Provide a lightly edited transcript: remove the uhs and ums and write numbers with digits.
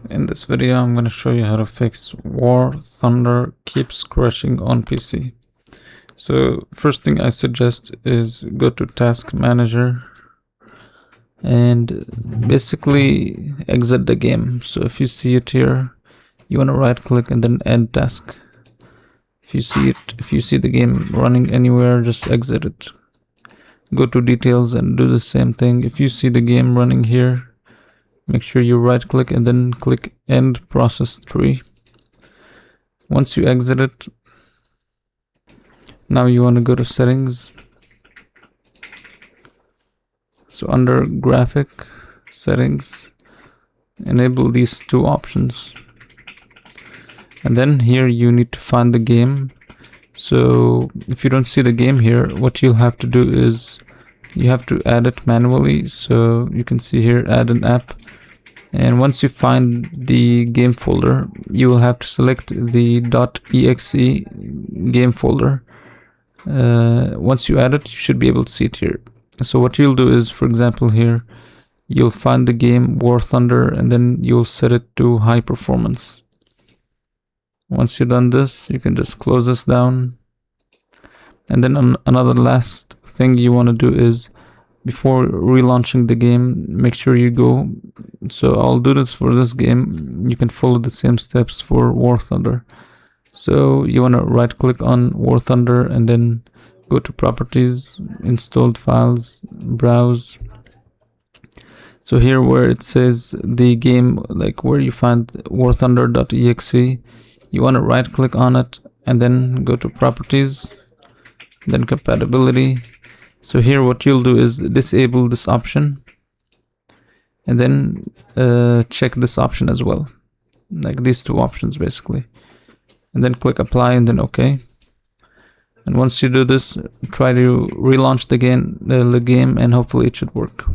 In this video, I'm going to show you how to fix War Thunder keeps crashing on PC. So first thing I suggest is go to Task Manager and basically exit the game. So if you see it here, you want to right click and then end task. If you see the game running anywhere, just exit it. Go to details and do the same thing. If you see the game running here, make sure you right click and then click end process tree. Once you exit it, now you want to go to settings. So under graphic settings, enable these two options. And then here you need to find the game. So if you don't see the game here, what you'll have to do is you have to add it manually. So you can see here, add an app. And once you find the game folder, you will have to select the .exe game folder. Once you add it, you should be able to see it here. So what you'll do is, for example, here, you'll find the game War Thunder and then you'll set it to high performance. Once you've done this, you can just close this down. And then another last thing you want to do is, before relaunching the game, make sure you go. So I'll do this for this game. You can follow the same steps for War Thunder. So you want to right click on War Thunder and then go to properties, installed files, browse. So here where it says the game, like where you find warthunder.exe, you want to right click on it and then go to properties, then compatibility. So here what you'll do is disable this option and then check this option as well, like these two options basically, and then click apply and then OK. And once you do this, try to relaunch the game and hopefully it should work.